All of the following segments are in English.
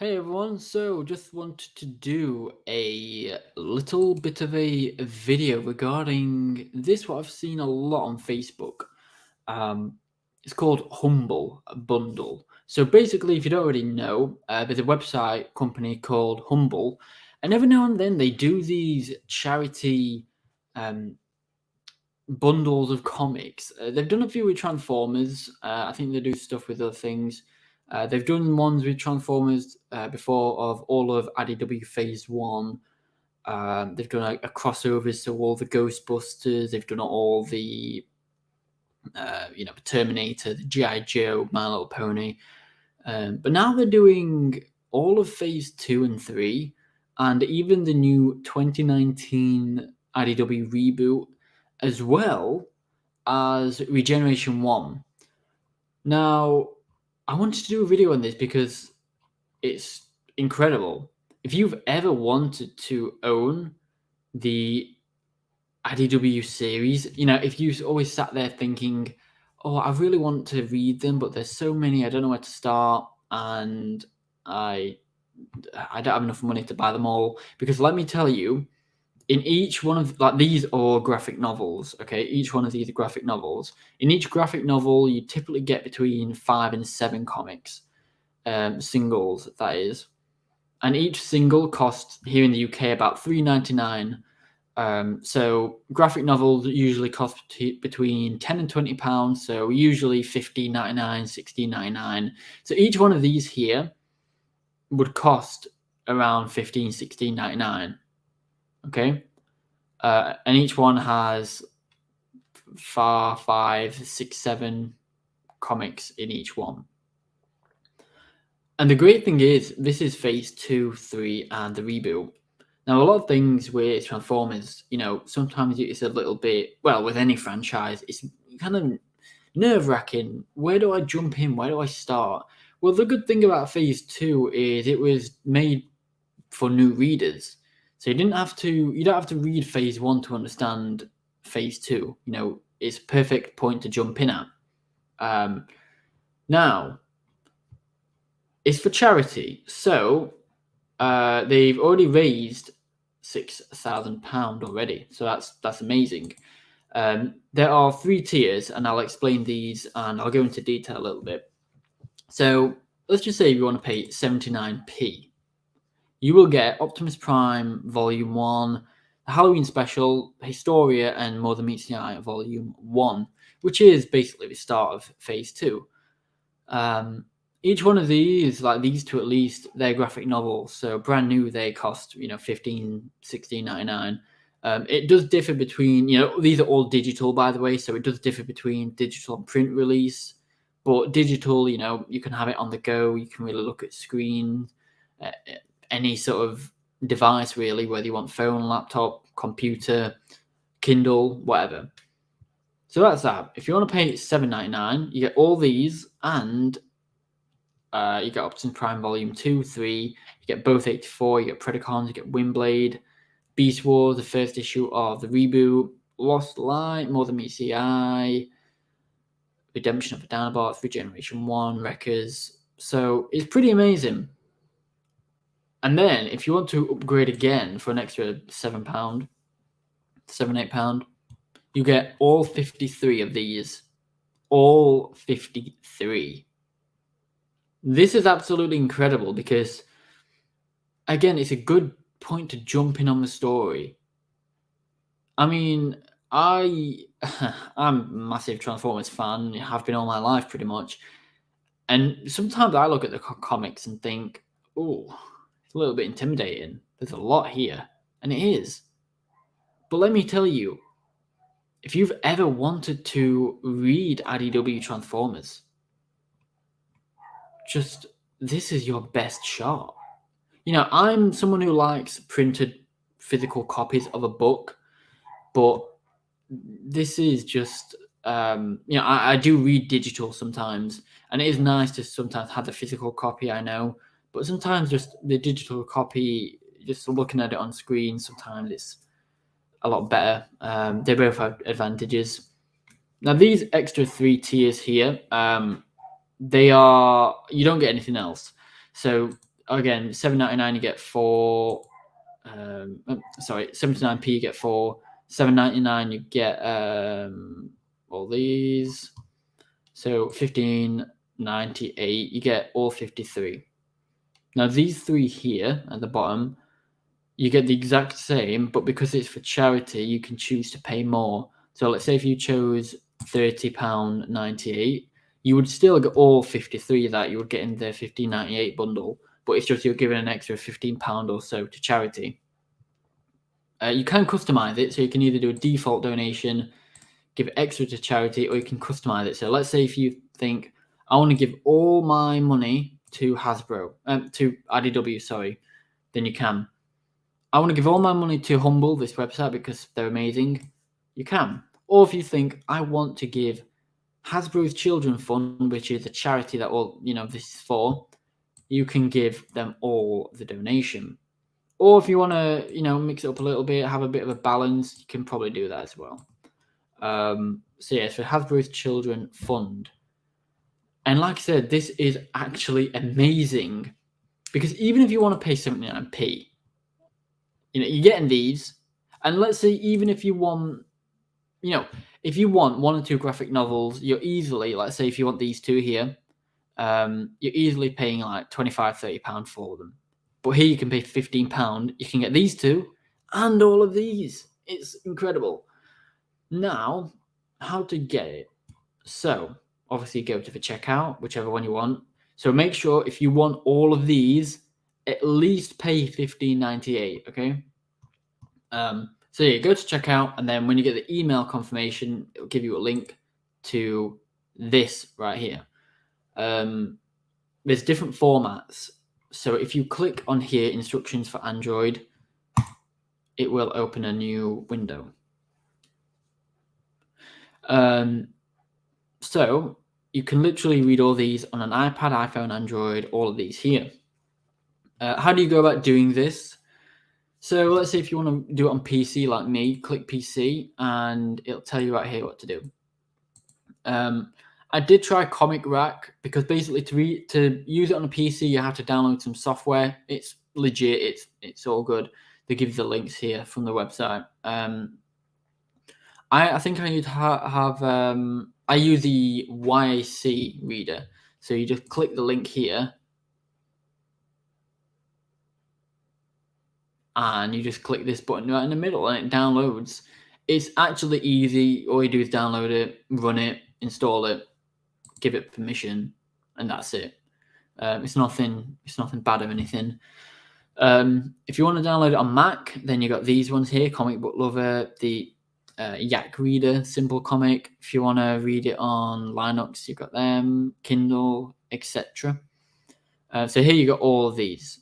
Hey everyone, so just wanted to do a little bit of a video regarding this, what I've seen a lot on Facebook. It's called Humble Bundle. So basically, if you don't already know, there's a website company called Humble, and every now and then they do these charity um, bundles of comics. They've done a few with Transformers. I think they do stuff with other things. They've done ones with Transformers before of all of IDW Phase 1. They've done a crossovers to all the Ghostbusters. They've done all the, Terminator, the G.I. Joe, My Little Pony. But now they're doing all of Phase 2 and 3, and even the new 2019 IDW reboot, as well as Regeneration 1. Now, I wanted to do a video on this because it's incredible. If you've ever wanted to own the IDW series, if you always sat there thinking, oh, I really want to read them, but there's so many, I don't know where to start, and I don't have enough money to buy them all. Because let me tell you, in each one of these are graphic novels, okay? Each one of these are graphic novels. In each graphic novel, you typically get between 5 and 7 comics, singles, that is. And each single costs here in the UK about £3.99. So graphic novels usually cost between £10 and £20, so usually £15.99, £16.99. So each one of these here would cost around £15, £16.99. Okay, and each one has 4, 5, 6, 7 comics in each one. And the great thing is, this is Phase 2, 3, and the reboot. Now, a lot of things with Transformers, sometimes it's a little bit, well, with any franchise, it's kind of nerve-wracking. Where do I jump in? Where do I start? Well, the good thing about Phase 2 is it was made for new readers. So you don't have to read Phase 1 to understand Phase 2. It's a perfect point to jump in at. Now, it's for charity. So they've already raised £6,000 already. So that's amazing. There are 3 tiers, and I'll explain these, and I'll go into detail a little bit. So let's just say you want to pay 79p. You will get Optimus Prime Volume 1, the Halloween Special, Historia, and More Than Meets the Eye Volume 1, which is basically the start of Phase 2. Each one of these, like these two at least, they're graphic novels, so brand new they cost, $15, $16.99. It does differ between, these are all digital, by the way, so it does differ between digital and print release. But digital, you can have it on the go, you can really look at screens, any sort of device really, whether you want phone, laptop, computer, Kindle, whatever. So that's that. If you want to pay $7.99, you get all these, and you get Optimus Prime Volume 2, 3, you get both 84, you get Predacons, you get Windblade, Beast Wars, the first issue of the reboot, Lost Light, More Than Meets the Eye, Redemption of the Dinobots, Regeneration 1, Wreckers. So it's pretty amazing. And then, if you want to upgrade again for an extra £7, £7, £8, you get all 53 of these. All 53. This is absolutely incredible because, again, it's a good point to jump in on the story. I mean, I'm a massive Transformers fan, have been all my life pretty much. And sometimes I look at the comics and think, oh, it's a little bit intimidating. There's a lot here, and it is. But let me tell you, if you've ever wanted to read IDW Transformers, this is your best shot. I'm someone who likes printed physical copies of a book, but this is just, I do read digital sometimes, and it is nice to sometimes have the physical copy, I know, but sometimes just the digital copy, just looking at it on screen, sometimes it's a lot better. They both have advantages. Now, these extra 3 tiers here, you don't get anything else. So again, $7.99 you get 4. Sorry, 79p you get 4. $7.99 you get all these. So $15.98 you get all 53. Now these 3 here at the bottom, you get the exact same, but because it's for charity, you can choose to pay more. So let's say if you chose £30.98, you would still get all 53 that you would get in the $15.98 bundle, but it's just you're giving an extra £15 or so to charity. You can customize it, so you can either do a default donation, give extra to charity, or you can customize it. So let's say if you think, I want to give all my money to Hasbro, to IDW, sorry, then you can. I want to give all my money to Humble, this website, because they're amazing. You can. Or if you think, I want to give Hasbro's Children Fund, which is a charity that all, this is for, you can give them all the donation. Or if you want to, mix it up a little bit, have a bit of a balance, you can probably do that as well. So yeah, for Hasbro's Children Fund. And like I said, this is actually amazing, because even if you want to pay 79p, you're getting these, and let's say even if you want, if you want 1 or 2 graphic novels, you're easily, let's say if you want these 2 here, you're easily paying like £25-30 for them. But here you can pay £15. You can get these 2 and all of these. It's incredible. Now, how to get it? So obviously go to the checkout, whichever one you want. So make sure if you want all of these, at least pay $15.98. Okay. So yeah, go to checkout, and then when you get the email confirmation, it will give you a link to this right here. There's different formats. So if you click on here, instructions for Android, it will open a new window. So you can literally read all these on an iPad, iPhone, Android, all of these here. How do you go about doing this? So let's say if you want to do it on PC like me, click PC and it'll tell you right here what to do. I did try Comic Rack, because basically to use it on a PC, you have to download some software. It's legit. It's all good. They give you the links here from the website. I think I need to have I use the YC reader. So you just click the link here, and you just click this button right in the middle, and it downloads. It's actually easy. All you do is download it, run it, install it, give it permission, and that's it. It's nothing bad or anything. If you want to download it on Mac, then you got these ones here: Comic Book Lover, the Yak Reader, Simple Comic. If you want to read it on Linux, you got them, Kindle, etc. So here you got all of these,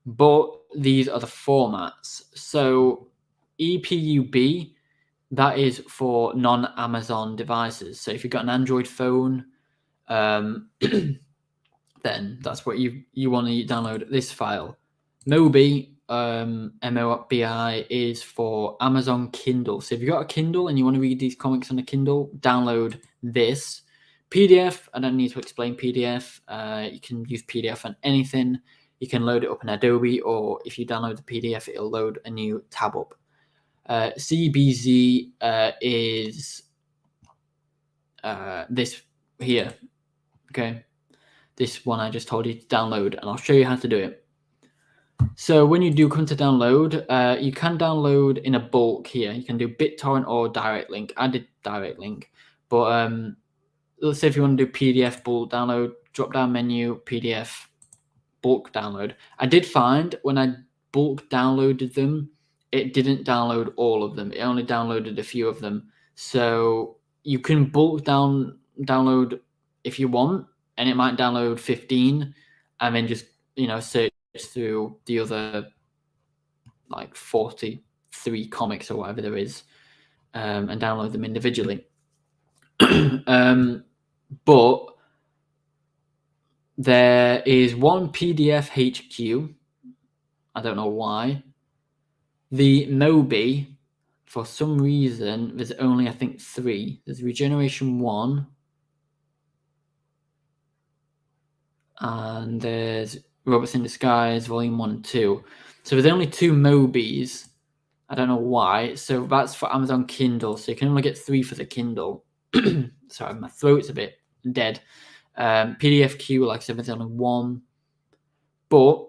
but these are the formats. So EPUB, that is for non-Amazon devices. So if you've got an Android phone, then that's what you want to download this file. Mobi, MOBI, is for Amazon Kindle. So if you've got a Kindle and you want to read these comics on a Kindle, download this. PDF, I don't need to explain PDF. You can use PDF on anything. You can load it up in Adobe, or if you download the PDF, it'll load a new tab up. CBZ is this here. Okay. This one I just told you to download, and I'll show you how to do it. So when you do come to download, you can download in a bulk here. You can do BitTorrent or Direct Link. I did Direct Link, but let's say if you want to do PDF bulk download, drop down menu, PDF bulk download. I did find when I bulk downloaded them, it didn't download all of them. It only downloaded a few of them. So you can bulk download if you want, and it might download 15, and then just search through the other like 43 comics or whatever there is, and download them individually. But there is one PDF HQ. I don't know why. The Mobi, for some reason, there's only, I think, 3. There's Regeneration 1. And there's Robots in Disguise, Volume 1 and 2. So there's only 2 Mobies. I don't know why. So that's for Amazon Kindle. So you can only get 3 for the Kindle. Sorry, my throat's a bit dead. PDF Q, like I said, there's only 1. But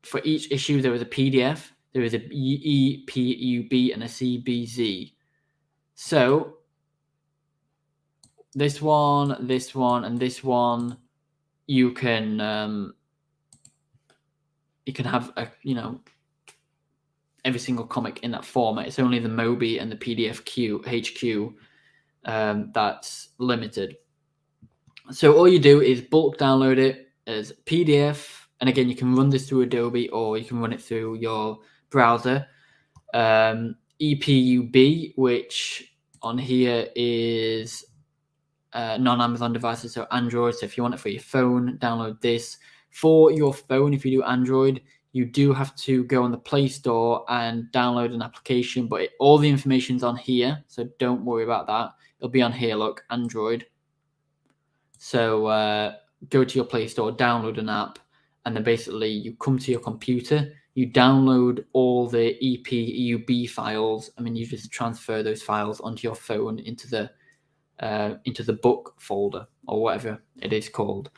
for each issue, there was a PDF, there was a EPUB, and a CBZ. So this one, and this one, you can have every single comic in that format. It's only the Mobi and the PDF HQ that's limited. So all you do is bulk download it as PDF, and again, you can run this through Adobe or you can run it through your browser. EPUB, which on here is non-Amazon devices, so Android. So if you want it for your phone, download this. For your phone, if you do Android, you do have to go on the Play Store and download an application, but all the information's on here, so don't worry about that. It'll be on here, look, Android. So go to your Play Store, download an app, and then basically you come to your computer, you download all the EPUB files, and then you just transfer those files onto your phone into the book folder or whatever it is called.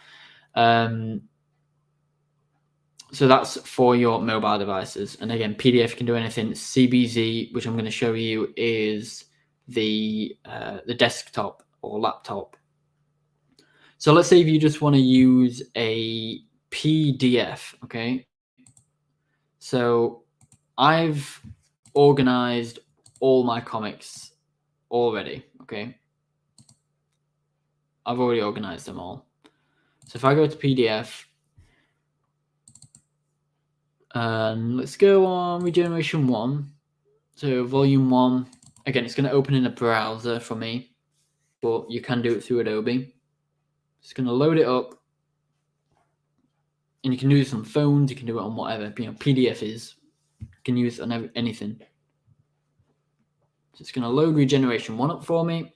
So that's for your mobile devices. And again, PDF can do anything. CBZ, which I'm going to show you, is the desktop or laptop. So let's say if you just want to use a PDF, okay? So I've organized all my comics already, okay? I've already organized them all. So if I go to PDF, let's go on Regeneration 1. So Volume 1, again, it's going to open in a browser for me, but you can do it through Adobe. It's going to load it up, and you can do this on phones, you can do it on whatever. PDF is, you can use it on anything. So it's going to load Regeneration 1 up for me,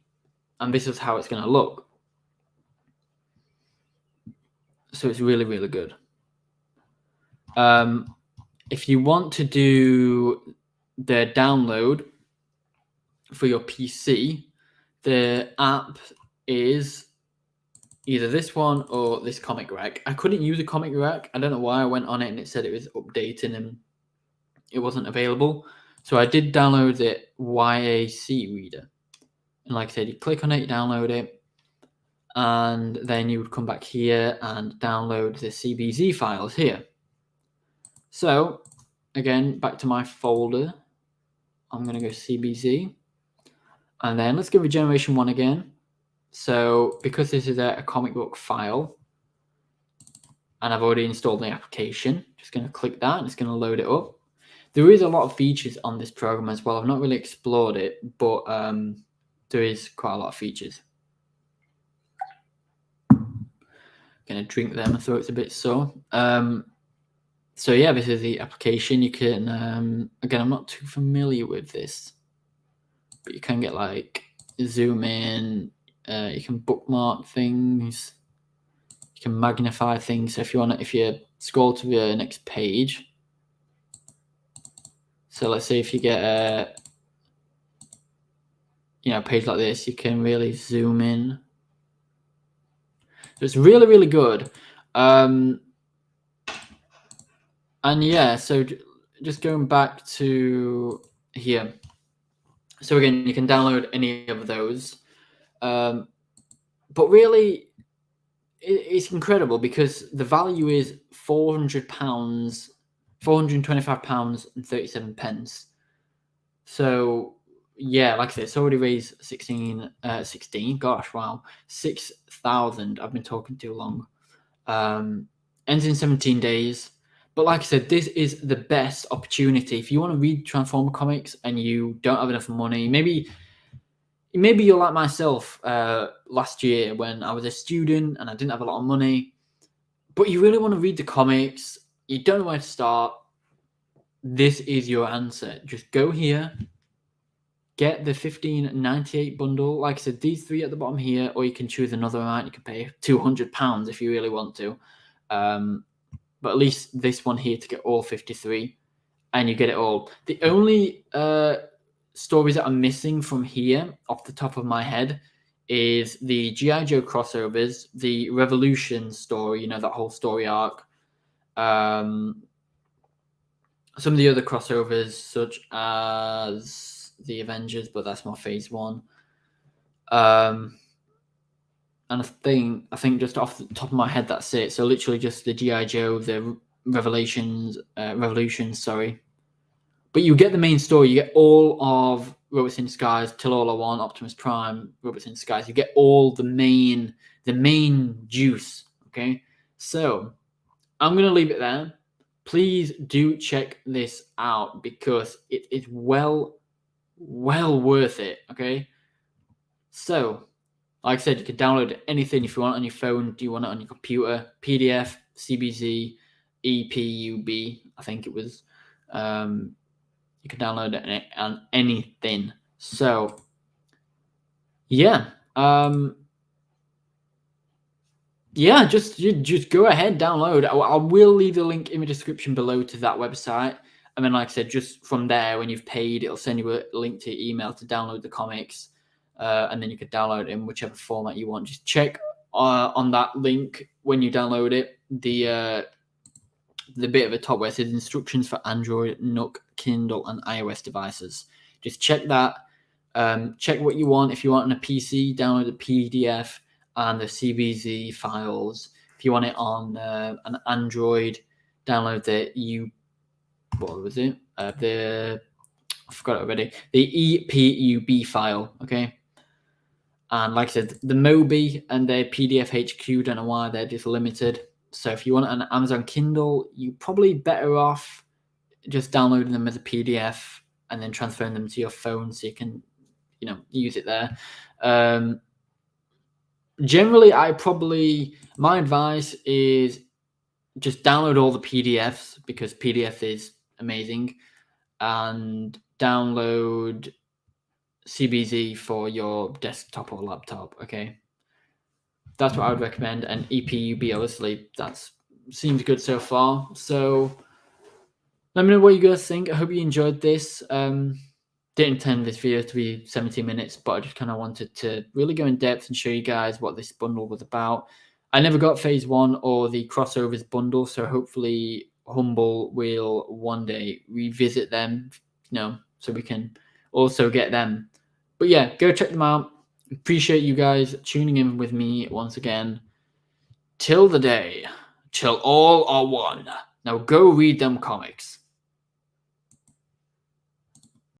and this is how it's going to look. So it's really, really good. If you want to do the download for your PC, the app is either this one or this Comic Rack. I couldn't use a Comic Rack. I don't know why. I went on it and it said it was updating and it wasn't available. So I did download the YAC reader. And like I said, you click on it, you download it, and then you would come back here and download the CBZ files here. So again, back to my folder. I'm going to go CBZ. And then let's go Regeneration 1 again. So because this is a comic book file, and I've already installed the application, just going to click that and it's going to load it up. There is a lot of features on this program as well. I've not really explored it, but there is quite a lot of features. Going to drink there, my throat's a bit sore. So yeah, this is the application. You can, again, I'm not too familiar with this, but you can get like zoom in, you can bookmark things, you can magnify things. So if you scroll to the next page, so let's say if you get a page like this, you can really zoom in. So it's really, really good. And yeah, so just going back to here. So again, you can download any of those. But really, it's incredible because the value is £400, £425.37. So yeah, like I said, it's already raised 16. Gosh, wow, 6,000. I've been talking too long. Ends in 17 days. But like I said, this is the best opportunity. If you want to read Transformer comics and you don't have enough money, maybe you're like myself last year when I was a student and I didn't have a lot of money, but you really want to read the comics, you don't know where to start, this is your answer. Just go here, get the 15.98 bundle. Like I said, these three at the bottom here, or you can choose another amount. You can pay £200 if you really want to. But at least this one here to get all 53, and you get it all. The only stories that are missing from here, off the top of my head, is the G.I. Joe crossovers, the Revolution story, you know, that whole story arc. Some of the other crossovers, such as the Avengers, but that's more Phase 1. And I think just off the top of my head, that's it. So literally just the G.I. Joe, the Revolutions, sorry. But you get the main story. You get all of Robots in Disguise, Till All I Want, Optimus Prime, Robots in Disguise. You get all the main juice. Okay, so I'm gonna leave it there. Please do check this out because it is well worth it. Okay, so like I said, you can download anything if you want on your phone. Do you want it on your computer? PDF, CBZ, EPUB. I think it was. You can download it on anything. So, yeah. Yeah, just go ahead, download. I will leave the link in the description below to that website. And then, like I said, just from there, when you've paid, it'll send you a link to your email to download the comics. And then you can download it in whichever format you want. Just check on that link when you download it, the bit at the top where it says instructions for Android, Nook, Kindle, and iOS devices. Just check that. Check what you want. If you want on a PC, download the PDF and the CBZ files. If you want it on an Android, download what was it? I forgot it already. The EPUB file. Okay. And like I said, the Mobi and their PDF HQ, don't know why they're just limited. So if you want an Amazon Kindle, you're probably better off just downloading them as a PDF and then transferring them to your phone so you can, use it there. Generally, my advice is just download all the PDFs because PDF is amazing, and download CBZ for your desktop or laptop. Okay. That's what I would recommend. And EPUB, obviously, that seems good so far. So let me know what you guys think. I hope you enjoyed this. Didn't intend this video to be 17 minutes, but I just kind of wanted to really go in depth and show you guys what this bundle was about. I never got Phase 1 or the crossovers bundle, so hopefully Humble will one day revisit them, so we can also get them. But yeah, go check them out. Appreciate you guys tuning in with me once again. Till the day, till all are one. Now go read them comics.